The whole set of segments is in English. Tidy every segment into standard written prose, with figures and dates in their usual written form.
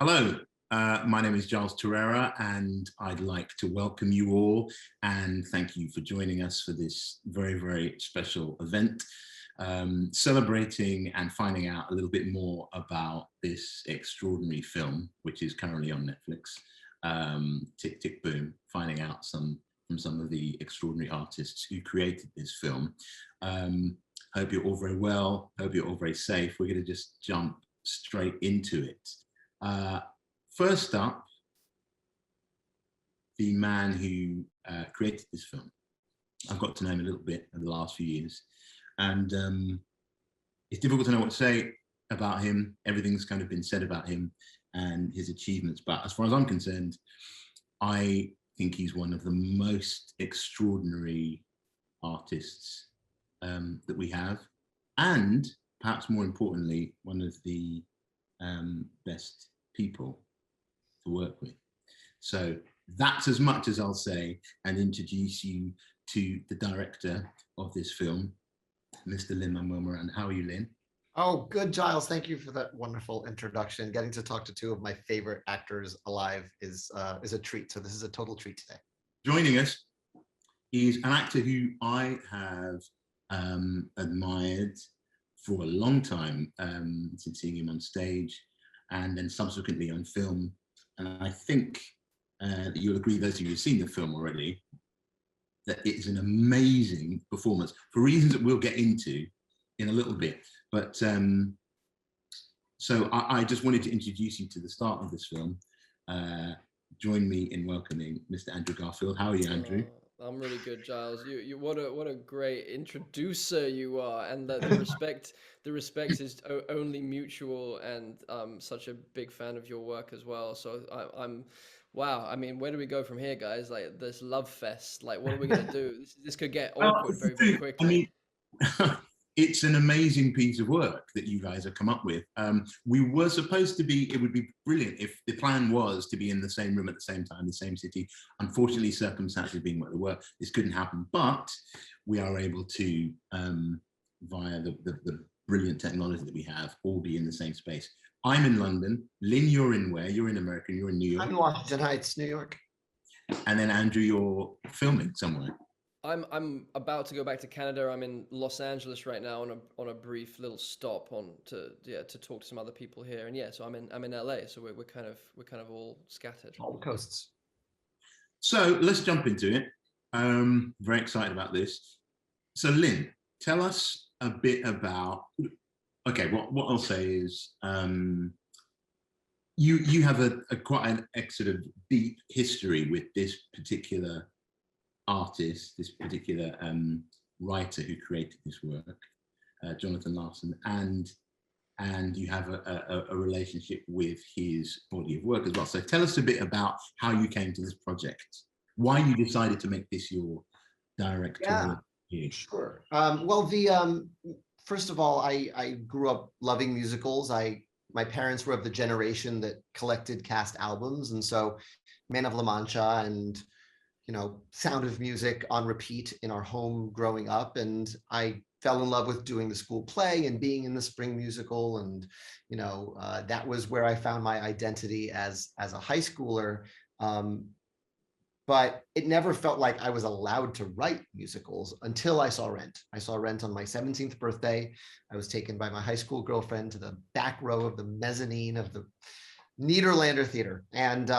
Hello, my name is Giles Terera, and I'd like to welcome you all and thank you for joining us for this very, very special event, celebrating and finding out a little bit more about this extraordinary film, which is currently on Netflix, Tick, Tick, Boom, finding out from some of the extraordinary artists who created this film. Hope you're all very well, hope you're all very safe. We're going to just jump straight into it. First up, the man who created this film. I've got to know him a little bit in the last few years, and it's difficult to know what to say about him. Everything's kind of been said about him and his achievements, but as far as I'm concerned, I think he's one of the most extraordinary artists that we have, and perhaps more importantly, one of the best people to work with. So that's as much as I'll say, and introduce you to the director of this film, Mr. Lin-Manuel Miranda. How are you, Lin? Oh, good, Giles. Thank you for that wonderful introduction. Getting to talk to two of my favorite actors alive is a treat. So this is a total treat today. Joining us is an actor who I have admired for a long time, since seeing him on stage and then subsequently on film. And I think that you'll agree, those of you who've seen the film already, that it is an amazing performance for reasons that we'll get into in a little bit. But so I just wanted to introduce you to the start of this film. Join me in welcoming Mr. Andrew Garfield. How are you, Andrew? I'm really good, Giles. You what a great introducer you are, and the respect is only mutual, and such a big fan of your work as well. So I'm wow. I mean, where do we go from here, guys? Like this love fest. Like, what are we gonna do? This could get awkward very, very quickly. I mean, it's an amazing piece of work that you guys have come up with. We were supposed to be, it would be brilliant if the plan was to be in the same room at the same time, the same city. Unfortunately, circumstances being what they were, this couldn't happen, but we are able to, via the brilliant technology that we have, all be in the same space. I'm in London. Lin, you're in where? You're in America, you're in New York. I'm in Washington Heights, New York. And then Andrew, you're filming somewhere. I'm about to go back to Canada. I'm in Los Angeles right now on a brief little stop to talk to some other people here. And yeah, so I'm in LA. So we're kind of all scattered. All the coasts. So let's jump into it. Very excited about this. So Lin, tell us a bit about. Okay, what I'll say is you have a quite an sort of deep history with this particular artist, this particular writer who created this work, Jonathan Larson, and you have a relationship with his body of work as well. So tell us a bit about how you came to this project, why you decided to make this your directorial. Yeah, sure. Well, first of all, I grew up loving musicals. My parents were of the generation that collected cast albums, and so Man of La Mancha and Sound of Music on repeat in our home growing up. And I fell in love with doing the school play and being in the spring musical. And, that was where I found my identity as a high schooler. But it never felt like I was allowed to write musicals until I saw Rent. I saw Rent on my 17th birthday. I was taken by my high school girlfriend to the back row of the mezzanine of the Nederlander Theater. And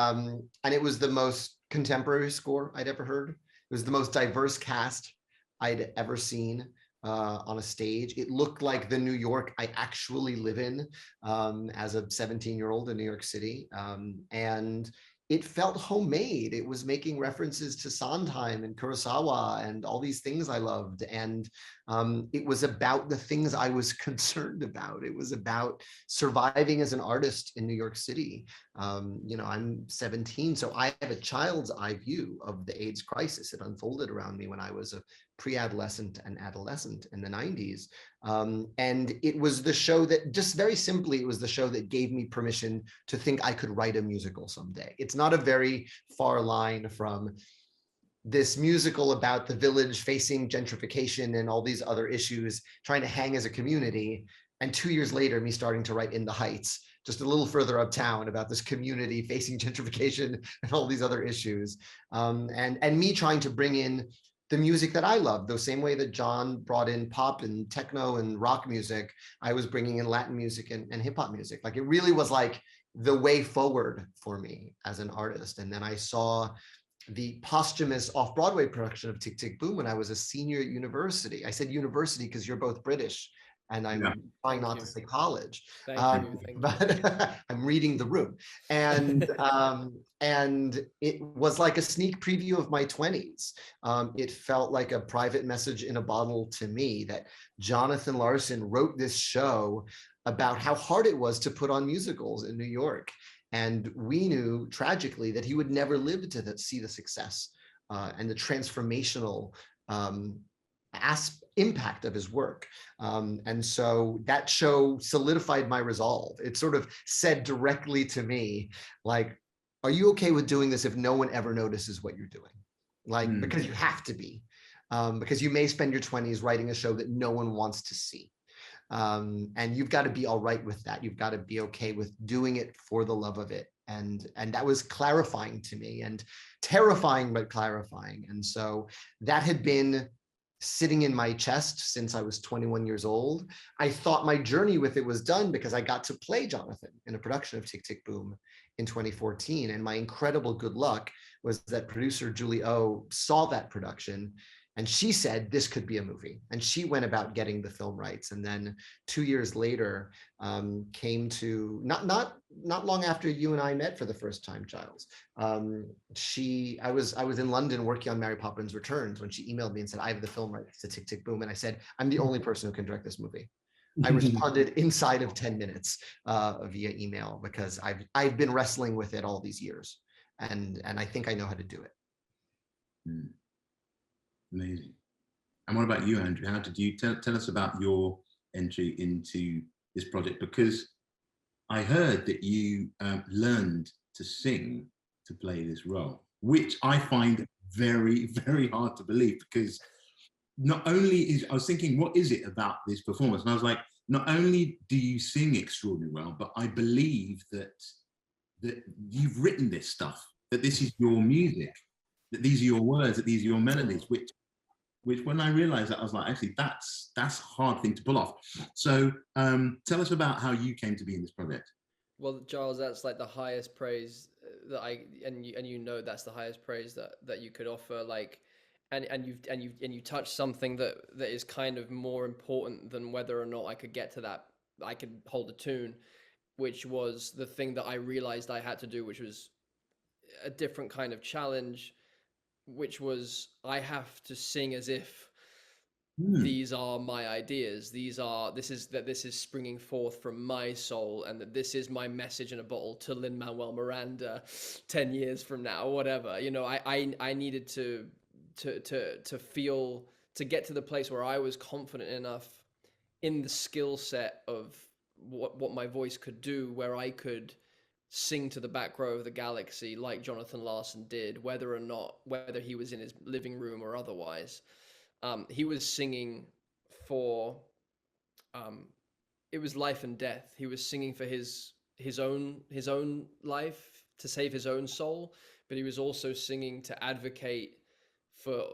it was the most contemporary score I'd ever heard. It was the most diverse cast I'd ever seen on a stage. It looked like the New York I actually live in as a 17-year-old in New York City. And it felt homemade. It was making references to Sondheim and Kurosawa and all these things I loved. And it was about the things I was concerned about. It was about surviving as an artist in New York City. I'm 17, so I have a child's eye view of the AIDS crisis. It unfolded around me when I was a pre-adolescent and adolescent in the 90s. And it was the show that, just very simply, it was the show that gave me permission to think I could write a musical someday. It's not a very far line from this musical about the village facing gentrification and all these other issues, trying to hang as a community. And 2 years later, me starting to write In the Heights just a little further uptown about this community facing gentrification and all these other issues. And me trying to bring in the music that I love, the same way that John brought in pop and techno and rock music, I was bringing in Latin music and hip hop music. Like it really was like the way forward for me as an artist. And then I saw the posthumous off-Broadway production of Tick, Tick, Boom when I was a senior at university. I said university because you're both British, and I'm trying not to say college. Thank you. But I'm reading the room. And it was like a sneak preview of my 20s. It felt like a private message in a bottle to me that Jonathan Larson wrote this show about how hard it was to put on musicals in New York. And we knew tragically that he would never live to see the success and the transformational impact of his work. And so that show solidified my resolve. It sort of said directly to me, like, are you okay with doing this if no one ever notices what you're doing? Like, because you have to be, because you may spend your 20s writing a show that no one wants to see. And you've got to be all right with that. You've got to be okay with doing it for the love of it. And that was clarifying to me, and terrifying, but clarifying. And so that had been sitting in my chest since I was 21 years old. I thought my journey with it was done because I got to play Jonathan in a production of Tick, Tick, Boom in 2014. And my incredible good luck was that producer Julie O saw that production, and she said this could be a movie. And she went about getting the film rights. And then 2 years later, came to not long after you and I met for the first time, Giles. I was in London working on Mary Poppins Returns when she emailed me and said, I have the film rights to Tick, Tick, Boom. And I said, I'm the only person who can direct this movie. I responded inside of 10 minutes via email, because I've been wrestling with it all these years, and I think I know how to do it. Amazing. And what about you, Andrew? How did you tell us about your entry into this project? Because I heard that you learned to sing to play this role, which I find very, very hard to believe, because not only I was thinking, what is it about this performance? And I was like, not only do you sing extraordinarily well, but I believe that you've written this stuff, that this is your music, that these are your words, that these are your melodies, which when I realized that, I was like, actually, that's a hard thing to pull off. So tell us about how you came to be in this project. Well, Giles, that's like the highest praise that you know that's the highest praise that you could offer. Like, and you touched something that is kind of more important than whether or not I could get to that. I could hold a tune, which was the thing that I realized I had to do, which was a different kind of challenge, which was I have to sing as if these are my ideas. This is springing forth from my soul, and that this is my message in a bottle to Lin-Manuel Miranda 10 years from now, or whatever. You know, I needed to feel, to get to the place where I was confident enough in the skill set of what my voice could do, where I could sing to the back row of the galaxy like Jonathan Larson did, whether he was in his living room or otherwise. He was singing for, it was life and death. He was singing for his own life, to save his own soul, but he was also singing to advocate for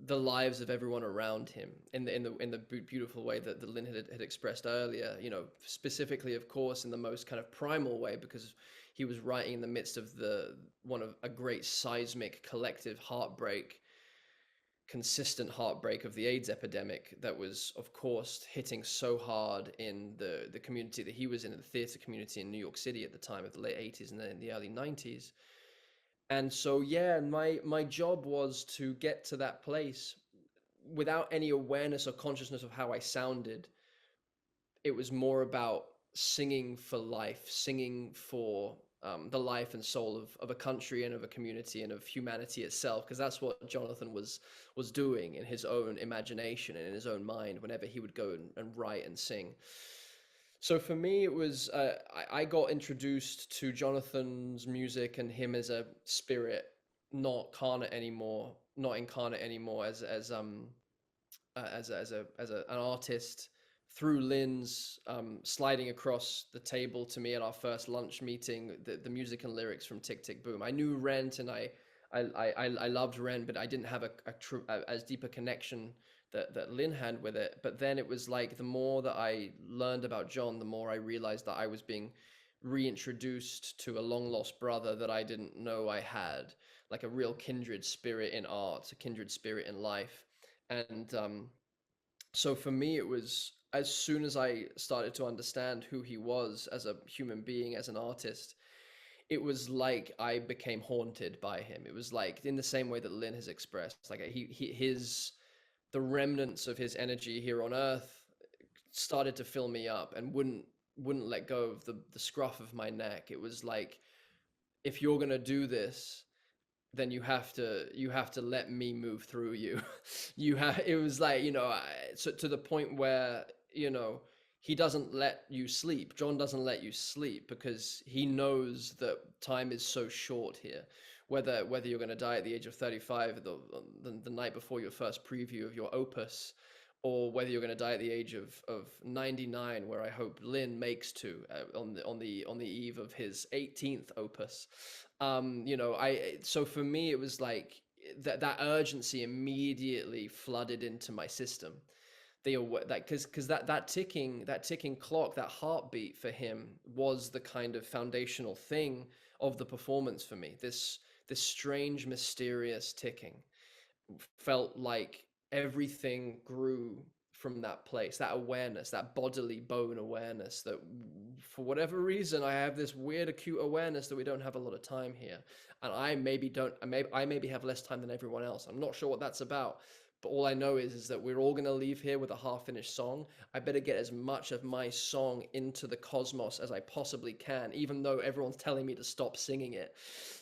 the lives of everyone around him in the beautiful way that Lin had expressed earlier. You know, specifically, of course, in the most kind of primal way, because he was writing in the midst of a great seismic collective heartbreak, consistent heartbreak of the AIDS epidemic that was, of course, hitting so hard in the community that he was in the theater community in New York City at the time of the late 80s and then in the early 90s. And so, yeah, my job was to get to that place without any awareness or consciousness of how I sounded. It was more about singing for life, singing for the life and soul of a country and of a community and of humanity itself, because that's what Jonathan was doing in his own imagination and in his own mind whenever he would go and write and sing. So for me, it was, I got introduced to Jonathan's music and him as a spirit, not incarnate anymore as an artist through Lin's sliding across the table to me at our first lunch meeting, the music and lyrics from Tick Tick Boom. I knew Rent, and I loved Rent, but I didn't have as deep a connection that Lin had with it. But then it was like, the more that I learned about John, the more I realized that I was being reintroduced to a long lost brother that I didn't know I had, like a real kindred spirit in art, a kindred spirit in life. And so for me, it was, as soon as I started to understand who he was as a human being, as an artist, it was like I became haunted by him. It was like, in the same way that Lin has expressed, like the remnants of his energy here on Earth started to fill me up and wouldn't let go of the scruff of my neck. It was like, if you're gonna do this, then you have to let me move through you. It was like, so to the point where, he doesn't let you sleep. John doesn't let you sleep because he knows that time is so short here. Whether you're going to die at the age of 35, the night before your first preview of your opus, or whether you're going to die at the age of 99, where I hope Lin makes to on the eve of his 18th opus. So for me, it was like that urgency immediately flooded into my system. Because that ticking clock, that heartbeat for him was the kind of foundational thing of the performance for me. This strange, mysterious ticking felt like everything grew from that place, that awareness, that bodily bone awareness, that for whatever reason I have this weird acute awareness that we don't have a lot of time here, and I maybe have less time than everyone else. I'm not sure what that's about, but all I know is that we're all going to leave here with a half-finished song. I better get as much of my song into the cosmos as I possibly can, even though everyone's telling me to stop singing it.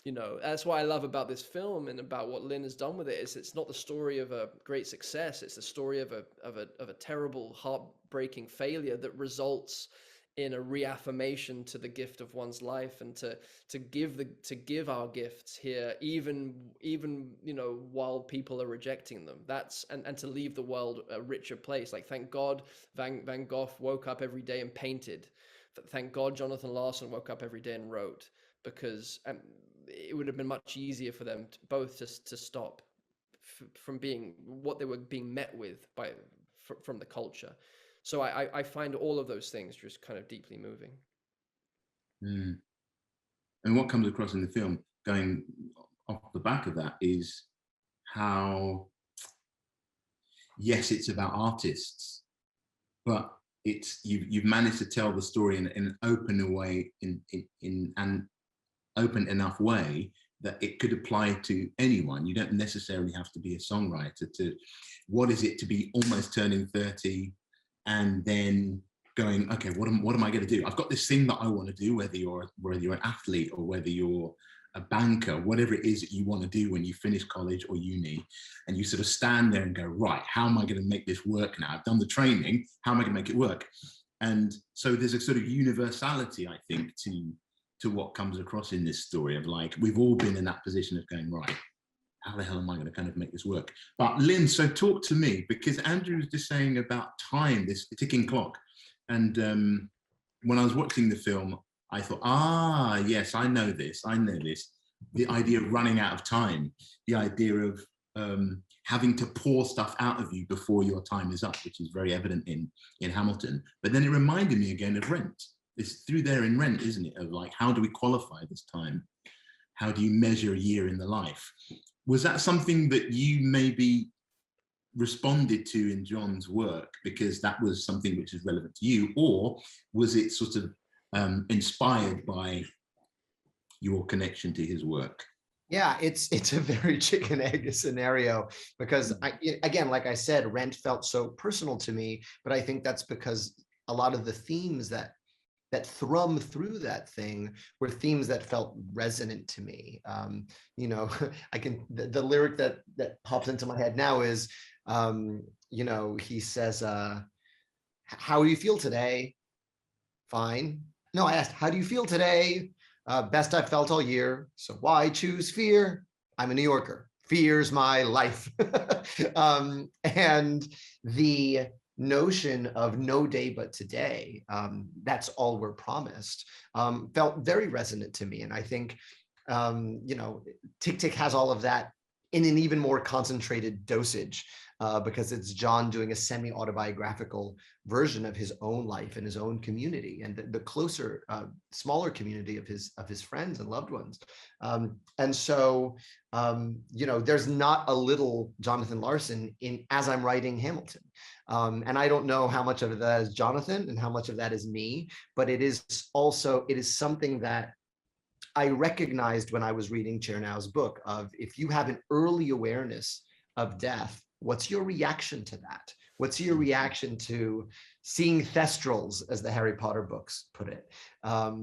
That's what I love about this film and about what Lin has done with it. Is it's not the story of a great success. It's the story of a terrible, heartbreaking failure that results in a reaffirmation to the gift of one's life, and to give our gifts here, even while people are rejecting them. And to leave the world a richer place. Like, thank God Van Gogh woke up every day and painted. Thank God Jonathan Larson woke up every day and wrote, because it would have been much easier for them both to stop from being what they were being met with from the culture. So I find all of those things just kind of deeply moving. Mm. And what comes across in the film, going off the back of that, is how, yes, it's about artists, but you've managed to tell the story in an open way, in an open enough way that it could apply to anyone. You don't necessarily have to be a songwriter to, what is it to be almost turning 30 and then going, okay, what am I going to do? I've got this thing that I want to do, whether you're an athlete or whether you're a banker, whatever it is that you want to do when you finish college or uni, and you sort of stand there and go, right, how am I going to make this work now? I've done the training, how am I going to make it work? And so there's a sort of universality, I think, to what comes across in this story of, like, we've all been in that position of going, right, how the hell am I going to kind of make this work? But Lin, so talk to me, because Andrew was just saying about time, this ticking clock. And when I was watching the film, I thought, yes, I know this. The idea of running out of time, the idea of having to pour stuff out of you before your time is up, which is very evident in Hamilton. But then it reminded me again of Rent. It's through there in Rent, isn't it? Of like, how do we qualify this time? How do you measure a year in the life? Was that something that you maybe responded to in John's work because that was something which is relevant to you, or was it sort of inspired by your connection to his work? Yeah, it's a very chicken egg scenario, because again, like I said, Rent felt so personal to me, but I think that's because a lot of the themes that thrum through that thing were themes that felt resonant to me. The lyric that pops into my head now is, he says, how do you feel today? Fine. No, I asked, how do you feel today? Best I've felt all year. So why choose fear? I'm a New Yorker. Fear's my life. And notion of no day but today, that's all we're promised, felt very resonant to me. And I think, Tick Tick has all of that in an even more concentrated dosage, because it's John doing a semi-autobiographical version of his own life and his own community, and the closer, smaller community of his friends and loved ones. And so, there's not a little Jonathan Larson in as I'm writing Hamilton. And I don't know how much of that is Jonathan and how much of that is me, but it is something that I recognized when I was reading Chernow's book of, if you have an early awareness of death, what's your reaction to that? What's your reaction to seeing thestrals, as the Harry Potter books put it?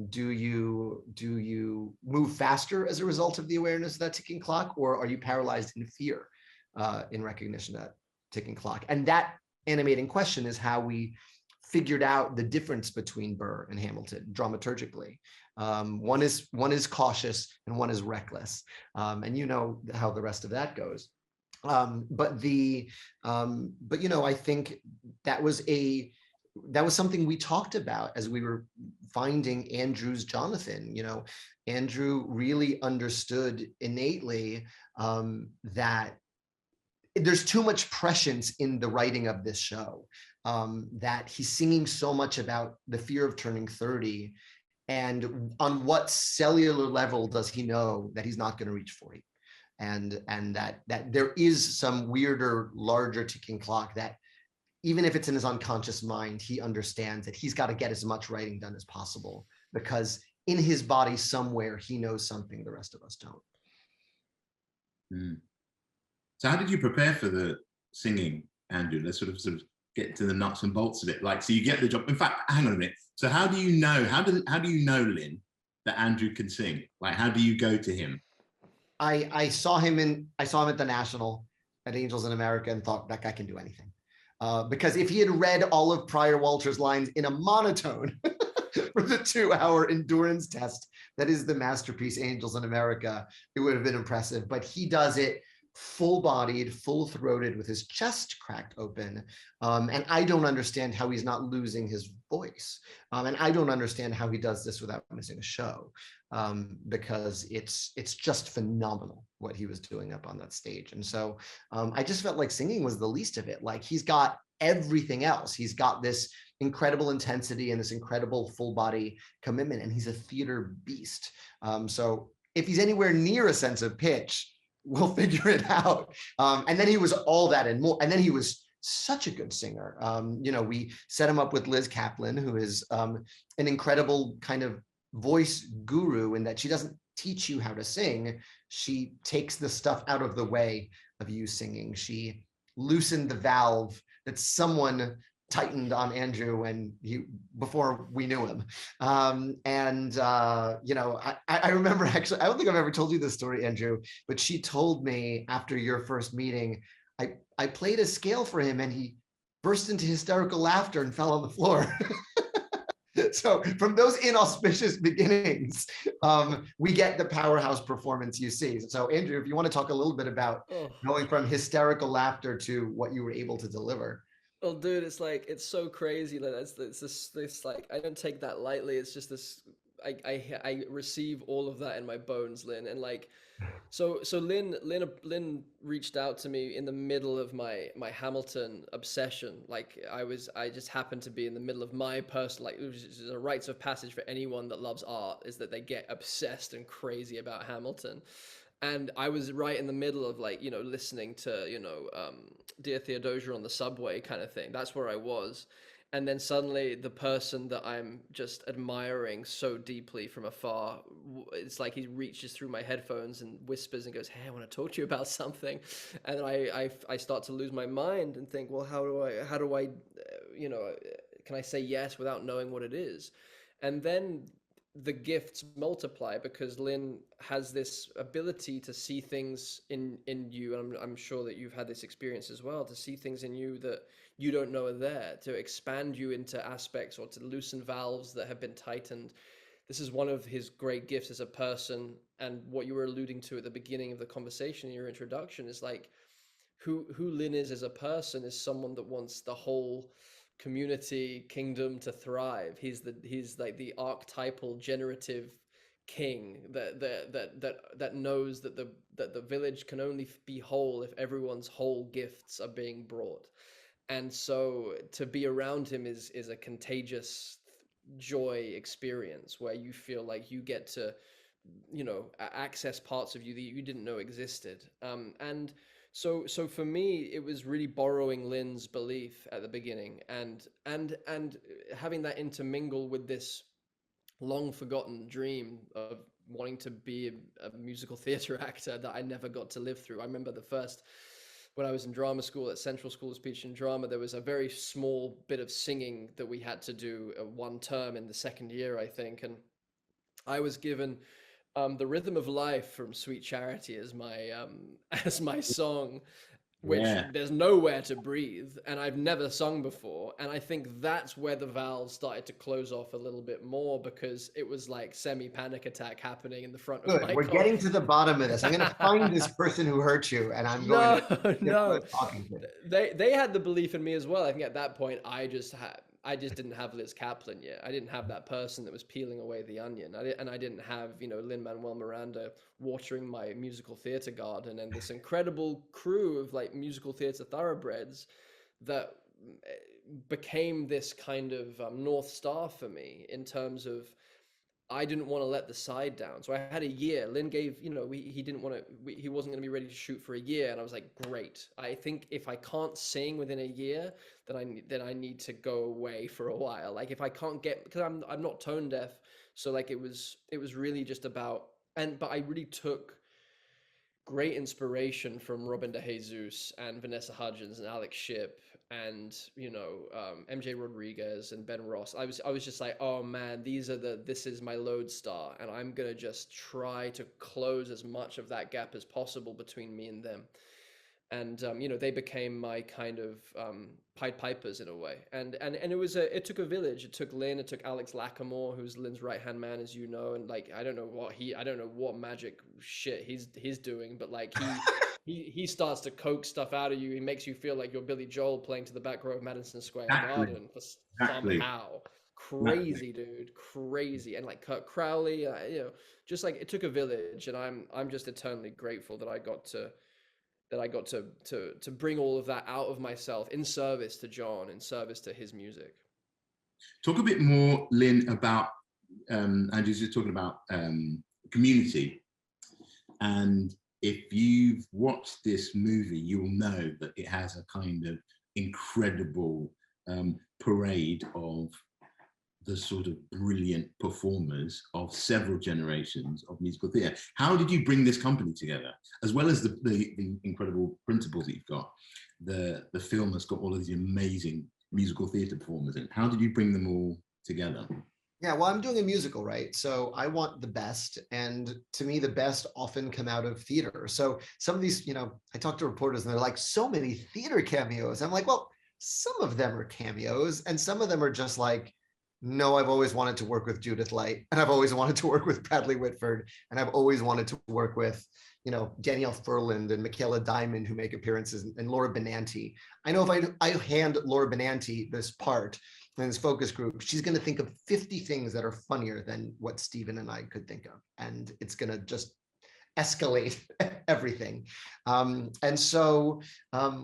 Do you move faster as a result of the awareness of that ticking clock, or are you paralyzed in fear in recognition of that ticking clock? And that animating question is how we figured out the difference between Burr and Hamilton dramaturgically. One is cautious and one is reckless, and you know how the rest of that goes. But I think that was something we talked about as we were finding Andrew's Jonathan. Andrew really understood innately that there's too much prescience in the writing of this show, that he's singing so much about the fear of turning 30, and on what cellular level does he know that he's not going to reach 40, and that there is some weirder, larger ticking clock that, even if it's in his unconscious mind, he understands that he's got to get as much writing done as possible, because in his body somewhere he knows something the rest of us don't. So how did you prepare for the singing, Andrew? Let's sort of get to the nuts and bolts of it. So you get the job. In fact, hang on a minute. So how do you know, Lin, that Andrew can sing? How do you go to him? I saw him at the National, at Angels in America, and thought, that guy can do anything. Because if he had read all of Prior Walter's lines in a monotone for the 2-hour endurance test that is the masterpiece Angels in America, it would have been impressive. But he does it full-bodied, full-throated, with his chest cracked open. And I don't understand how he's not losing his voice. And I don't understand how he does this without missing a show, because it's just phenomenal what he was doing up on that stage. And so I just felt like singing was the least of it. He's got everything else. He's got this incredible intensity and this incredible full-body commitment, and he's a theater beast. So if he's anywhere near a sense of pitch, we'll figure it out. And then he was all that and more. And then he was such a good singer. We set him up with Liz Kaplan, who is an incredible kind of voice guru, in that she doesn't teach you how to sing. She takes the stuff out of the way of you singing. She loosened the valve that someone tightened on Andrew before we knew him. I remember, actually, I don't think I've ever told you this story, Andrew, but she told me after your first meeting, I played a scale for him and he burst into hysterical laughter and fell on the floor. So from those inauspicious beginnings, we get the powerhouse performance you see. So Andrew, if you want to talk a little bit about going from hysterical laughter to what you were able to deliver. Well, dude, it's so crazy. It's this I don't take that lightly. It's just this. I receive all of that in my bones, Lin, and so Lin reached out to me in the middle of my Hamilton obsession. I just happened to be in the middle of my personal, it was a rites of passage for anyone that loves art, is that they get obsessed and crazy about Hamilton. And I was right in the middle of listening to, Dear Theodosia on the subway kind of thing. That's where I was. And then suddenly the person that I'm just admiring so deeply from afar, it's like he reaches through my headphones and whispers and goes, "Hey, I want to talk to you about something." And I start to lose my mind and think, well, how do I, can I say yes without knowing what it is? And then the gifts multiply, because Lin has this ability to see things in you, and I'm sure that you've had this experience as well, to see things in you that you don't know are there, to expand you into aspects or to loosen valves that have been tightened. This is one of his great gifts as a person, and what you were alluding to at the beginning of the conversation in your introduction is who Lin is as a person is someone that wants the whole community kingdom to thrive. He's like the archetypal generative king that knows that the village can only be whole if everyone's whole gifts are being brought. And so to be around him is a contagious joy experience where you feel like you get to, access parts of you that you didn't know existed. And so for me, it was really borrowing Lin's belief at the beginning and having that intermingle with this long forgotten dream of wanting to be a musical theater actor that I never got to live through. I remember when I was in drama school at Central School of Speech and Drama, there was a very small bit of singing that we had to do one term in the second year, I think. And I was given The Rhythm of Life from Sweet Charity as my song, which there's nowhere to breathe, and I've never sung before. And I think that's where the valves started to close off a little bit more, because it was like semi-panic attack happening in the front of my We're car. getting to the bottom of this. I'm going to find this person who hurt you, and I'm going to talking to them. They had the belief in me as well. I think at that point I just didn't have Liz Kaplan yet. I didn't have that person that was peeling away the onion. I didn't have, Lin-Manuel Miranda watering my musical theater garden and this incredible crew of like musical theater thoroughbreds that became this kind of North Star for me in terms of I didn't want to let the side down. So I had a year. Lin gave, he wasn't going to be ready to shoot for a year. And I was like, great. I think if I can't sing within a year, then I need to go away for a while. Like if I can't because I'm not tone deaf. So like it was really just about, but I really took great inspiration from Robin DeJesus and Vanessa Hudgens and Alex Shipp and MJ Rodriguez and Ben Ross. I was just like, oh man, this is my lodestar, and I'm gonna just try to close as much of that gap as possible between me and them. And they became my kind of Pied Pipers in a way. And it took a village. It took Lin, it took Alex Lackamore, who's Lin's right hand man, as you know, and like I don't know what magic shit he's doing, but like he starts to coax stuff out of you. He makes you feel like you're Billy Joel playing to the back row of Madison Square Garden somehow. Crazy, dude, crazy. And like Kurt Crowley, just like it took a village, and I'm just eternally grateful that I got to bring all of that out of myself in service to John, in service to his music. Talk a bit more, Lin, about Andrew's just talking about community. And if you've watched this movie, you'll know that it has a kind of incredible parade of the sort of brilliant performers of several generations of musical theatre. How did you bring this company together, as well as the incredible principles that you've got? The film has got all of these amazing musical theatre performers in it. How did you bring them all together? Yeah, well, I'm doing a musical, right? So I want the best. And to me, the best often come out of theater. So some of these, I talk to reporters and they're like, so many theater cameos. I'm like, well, some of them are cameos and some of them are just like, no, I've always wanted to work with Judith Light, and I've always wanted to work with Bradley Whitford, and I've always wanted to work with, Danielle Furland and Michaela Diamond, who make appearances, and Laura Benanti. I know if I hand Laura Benanti this part in this focus group, she's going to think of 50 things that are funnier than what Stephen and I could think of, and it's going to just escalate everything. And so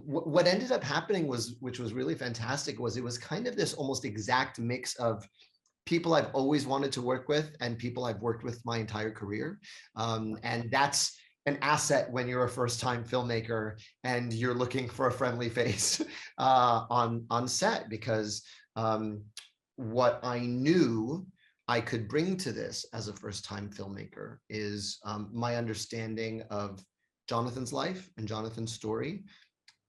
what ended up happening which was really fantastic, was it was kind of this almost exact mix of people I've always wanted to work with and people I've worked with my entire career. And that's an asset when you're a first-time filmmaker and you're looking for a friendly face on set, because what I knew I could bring to this as a first-time filmmaker is my understanding of Jonathan's life and Jonathan's story,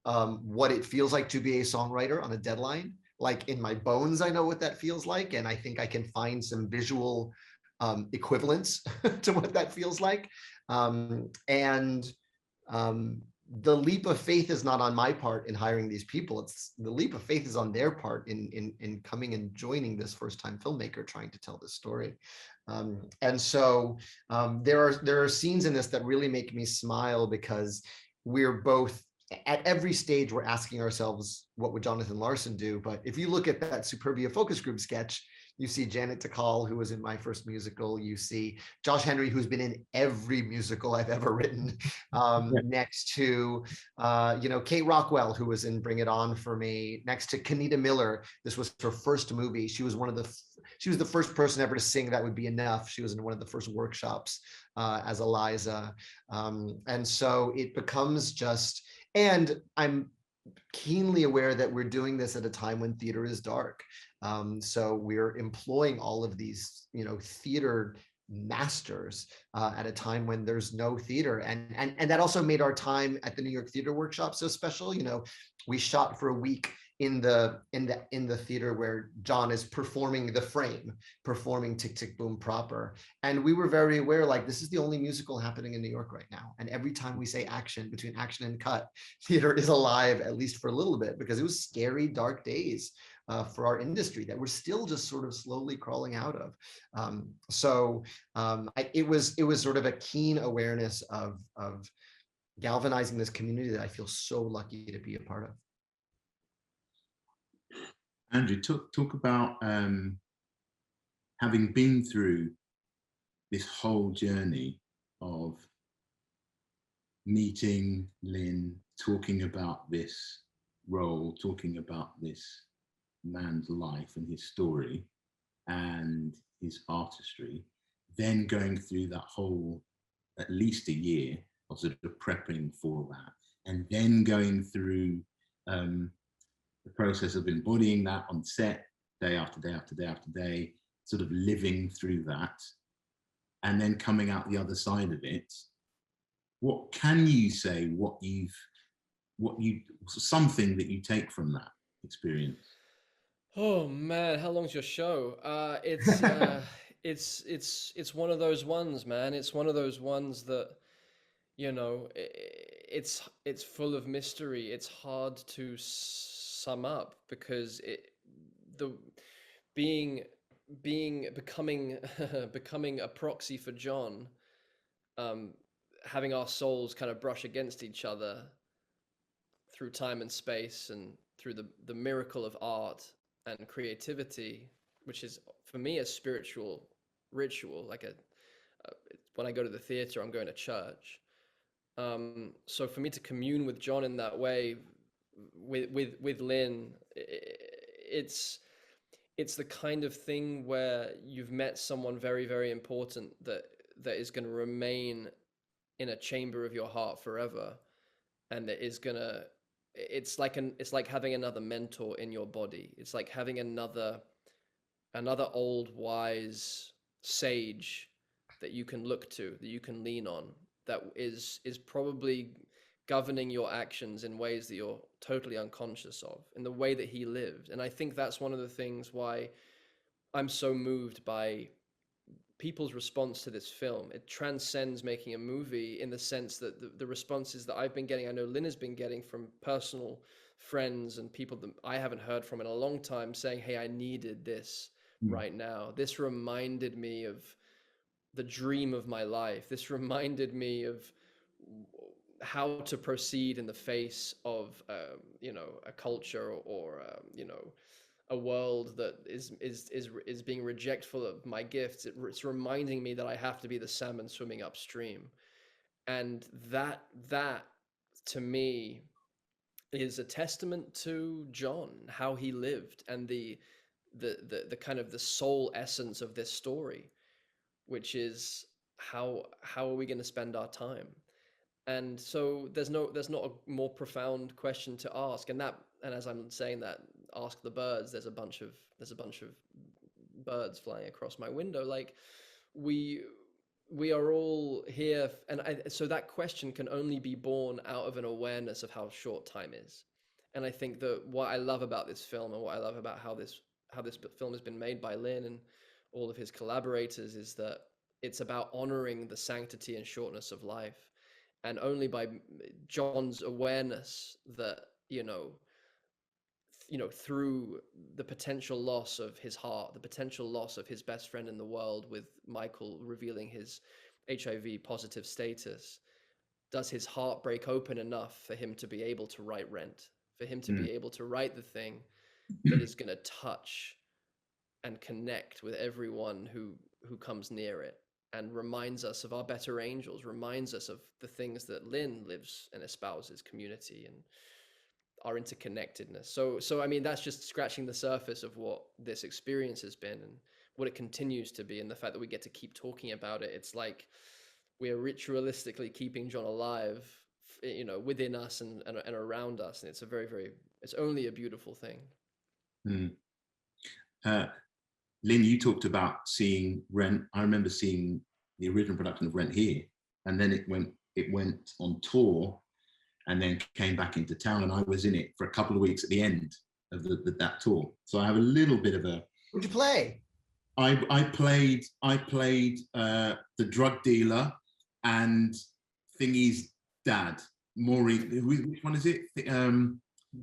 what it feels like to be a songwriter on a deadline. Like in my bones, I know what that feels like, and I think I can find some visual equivalents to what that feels like. The leap of faith is not on my part in hiring these people. It's the leap of faith is on their part in coming and joining this first-time filmmaker trying to tell this story. And so there are scenes in this that really make me smile, because we're both at every stage, we're asking ourselves, what would Jonathan Larson do? But if you look at that Superbia focus group sketch, you see Janet Takal, who was in my first musical. You see Josh Henry, who's been in every musical I've ever written, next to, Kate Rockwell, who was in Bring It On for me, next to Kenita Miller. This was her first movie. She was the first person ever to sing That Would Be Enough. She was in one of the first workshops as Eliza. And so it becomes just, and I'm keenly aware that we're doing this at a time when theater is dark. So we're employing all of these, theater masters at a time when there's no theater, and that also made our time at the New York Theater Workshop so special. We shot for a week in the theater where John is performing The Frame, performing Tick Tick Boom proper, and we were very aware, like, this is the only musical happening in New York right now, and every time we say action, between action and cut, theater is alive, at least for a little bit, because it was scary, dark days for our industry that we're still just sort of slowly crawling out of. It was sort of a keen awareness of galvanizing this community that I feel so lucky to be a part of. Andrew, talk about having been through this whole journey of meeting Lin, talking about this role, talking about this man's life and his story and his artistry, then going through that whole, at least a year of sort of prepping for that, and then going through the process of embodying that on set, day after day after day after day, sort of living through that, and then coming out the other side of it. What can you say, something that you take from that experience? Oh man, how long's your show? It's one of those ones, man. It's one of those ones that, it's full of mystery. It's hard to sum up because becoming becoming a proxy for John, having our souls kind of brush against each other through time and space and through the miracle of art and creativity, which is for me a spiritual ritual, like when I go to the theater, I'm going to church. So for me to commune with John in that way, with Lin, it's the kind of thing where you've met someone very, very important that is going to remain in a chamber of your heart forever, and that is gonna. It's like having another mentor in your body. It's like having another old wise sage that you can look to, that you can lean on, that is probably governing your actions in ways that you're totally unconscious of, in the way that he lived. And I think that's one of the things why I'm so moved by people's response to this film. It transcends making a movie in the sense that the responses that I've been getting, I know Lin has been getting from personal friends and people that I haven't heard from in a long time, saying, hey, I needed this right now. This reminded me of the dream of my life. This reminded me of how to proceed in the face of, a culture or a world that is being rejectful of my gifts. It's reminding me that I have to be the salmon swimming upstream, and that to me is a testament to John, how he lived, and the kind of the soul essence of this story, which is how are we going to spend our time. And so there's not a more profound question to ask, and as I'm saying that, ask the birds, there's a bunch of birds flying across my window. Like, we are all here, and so that question can only be born out of an awareness of how short time is. And I think that what I love about this film, and what I love about how this film has been made by Lin and all of his collaborators, is that it's about honoring the sanctity and shortness of life. And only by John's awareness that, through the potential loss of his heart, the potential loss of his best friend in the world, with Michael revealing his HIV positive status, does his heart break open enough for him to be able to write Rent, for him to be able to write the thing that is going to touch and connect with everyone who comes near it, and reminds us of our better angels, reminds us of the things that Lin lives and espouses, community and our interconnectedness. So I mean, that's just scratching the surface of what this experience has been and what it continues to be, and the fact that we get to keep talking about it. It's like we're ritualistically keeping John alive, you know, within us and around us, and it's a it's only a beautiful thing. Lin, you talked about seeing Rent. I remember seeing the original production of Rent here, and then it went on tour, and then came back into town, and I was in it for a couple of weeks at the end of that tour. So I have a little bit of a. What'd you play? I played the drug dealer and Thingy's dad. Maureen, which one is it?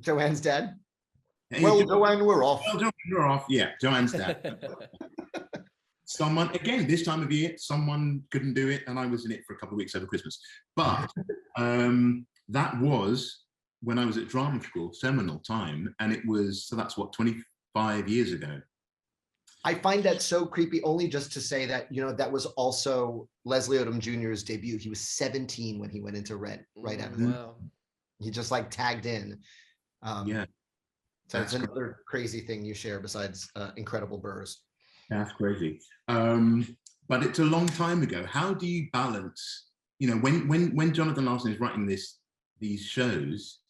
Joanne's dad. Well, Joanne, we're off. Well, Joanne, we're off. Yeah, Joanne's dad. Someone, again, this time of year, someone couldn't do it, and I was in it for a couple of weeks over Christmas. But that was when I was at drama school, seminal time, and it was, so that's what, 25 years ago. I find that so creepy, only just to say that, you know, that was also Leslie Odom Jr.'s debut. He was 17 when he went into Rent, right out of it. Wow. He just like tagged in. Yeah. So that's another crazy thing you share besides incredible burrs. That's crazy. But it's a long time ago. How do you balance, you know, when Jonathan Larson is writing these shows,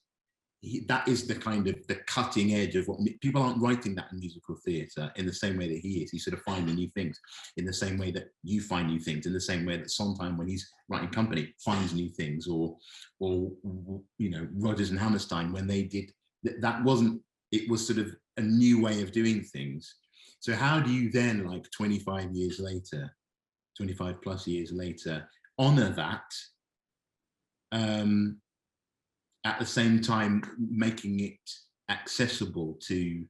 that is the kind of the cutting edge of what people aren't writing that in musical theatre in the same way that he is. He's sort of finding new things in the same way that you find new things, in the same way that Sondheim, when he's writing Company, finds new things, or you know, Rodgers and Hammerstein, when they did that wasn't, it was sort of a new way of doing things. So how do you then, like 25 plus years later, honor that, at the same time making it accessible to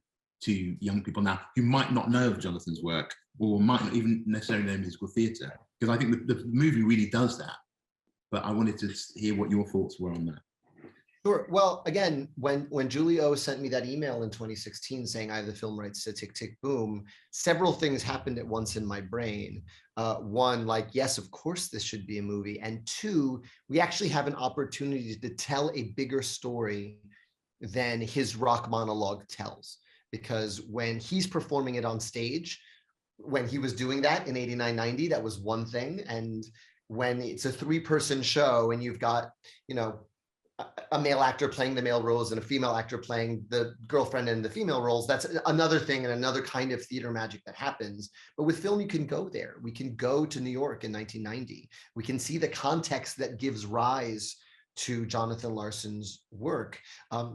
young people now who might not know of Jonathan's work, or might not even necessarily know musical theatre? Because I think the movie really does that. But I wanted to hear what your thoughts were on that. Sure. Well, again, when Julie O sent me that email in 2016 saying I have the film rights to Tick, Tick, Boom, several things happened at once in my brain. One, like, yes, of course this should be a movie. And two, we actually have an opportunity to tell a bigger story than his rock monologue tells. Because when he's performing it on stage, when he was doing that in 89, 90, that was one thing. And when it's a 3-person show and you've got, you know, a male actor playing the male roles and a female actor playing the girlfriend and the female roles, that's another thing and another kind of theater magic that happens. But with film, you can go there. We can go to New York in 1990. We can see the context that gives rise to Jonathan Larson's work.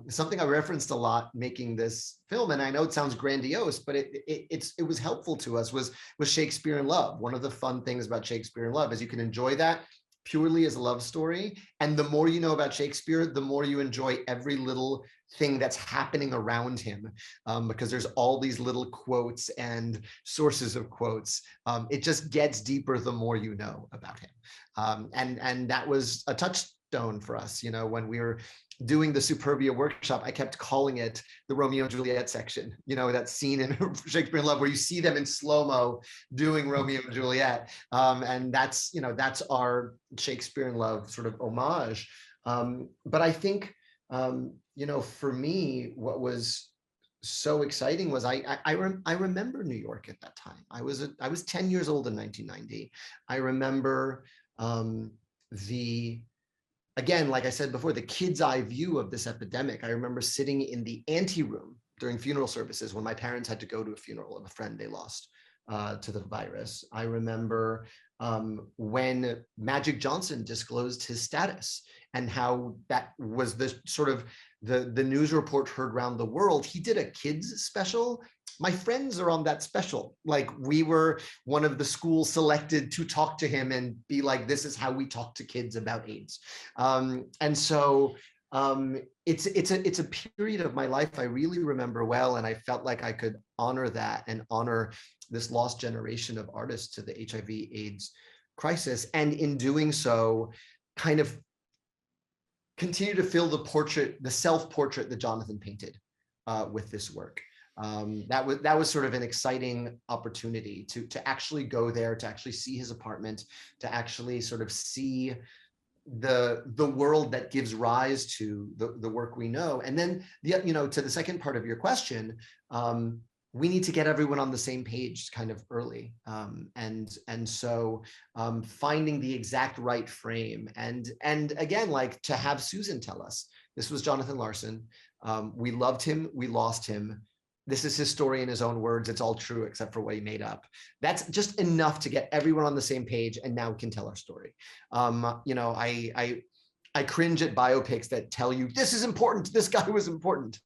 Something I referenced a lot making this film, and I know it sounds grandiose, but it was helpful to us, was Shakespeare in Love. One of the fun things about Shakespeare in Love is you can enjoy that purely as a love story. And the more you know about Shakespeare, the more you enjoy every little thing that's happening around him, because there's all these little quotes and sources of quotes. It just gets deeper the more you know about him. And that was a touchstone for us. You know, when we were doing the Superbia workshop, I kept calling it the Romeo and Juliet section, you know, that scene in Shakespeare in Love where you see them in slow-mo doing Romeo and Juliet. And that's, you know, that's our Shakespeare in Love sort of homage. But I think, you know, for me, what was so exciting was I remember New York at that time. I was 10 years old in 1990. I remember again, like I said before, the kid's eye view of this epidemic. I remember sitting in the anteroom during funeral services when my parents had to go to a funeral of a friend they lost to the virus. I remember when Magic Johnson disclosed his status and how that was the sort of the news report heard around the world. He did a kids special. My friends are on that special. Like, we were one of the schools selected to talk to him and be like, this is how we talk to kids about AIDS. And so it's a period of my life I really remember well, and I felt like I could honor that and honor this lost generation of artists to the HIV/AIDS crisis, and in doing so, kind of continue to fill the portrait, the self-portrait that Jonathan painted with this work. That was sort of an exciting opportunity to actually go there, to actually see his apartment, to actually sort of see the world that gives rise to the work we know. And then to the second part of your question, we need to get everyone on the same page kind of early. So finding the exact right frame, and again, like, to have Susan tell us, this was Jonathan Larson. We loved him, we lost him. This is his story in his own words. It's all true except for what he made up. That's just enough to get everyone on the same page, and now we can tell our story. I cringe at biopics that tell you this is important, this guy was important.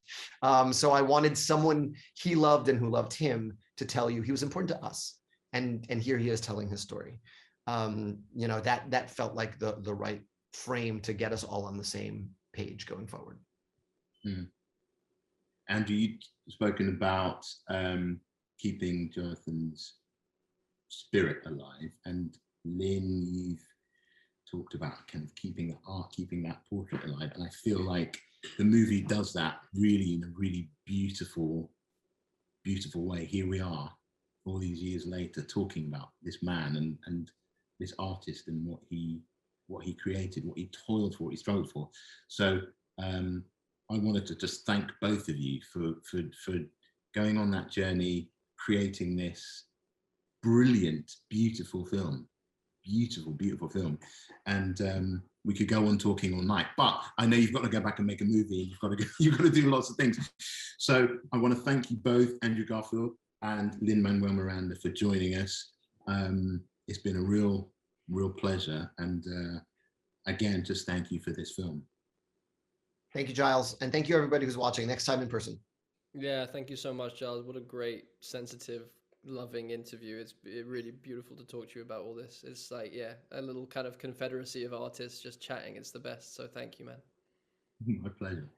So I wanted someone he loved and who loved him to tell you he was important to us. And here he is telling his story. That felt like the right frame to get us all on the same page going forward. Andrew, you've spoken about keeping Jonathan's spirit alive, and Lynn, you've talked about kind of keeping that portrait alive. And I feel like the movie does that really in a really beautiful way. Here we are, all these years later, talking about this man and this artist and what he created, what he toiled for, what he struggled for. So I wanted to just thank both of you for going on that journey, creating this brilliant, beautiful film. And we could go on talking all night, but I know you've got to go back and make a movie, and you've got to do lots of things. So I want to thank you both, Andrew Garfield and Lin-Manuel Miranda, for joining us. It's been a real pleasure, and again, just thank you for this film. Thank you, Giles, and thank you everybody who's watching. Next time in person. Yeah, thank you so much, Giles. What a great, sensitive, loving interview. It's really beautiful to talk to you about all this. It's like, yeah, a little kind of confederacy of artists just chatting. It's the best. So thank you, man. My pleasure.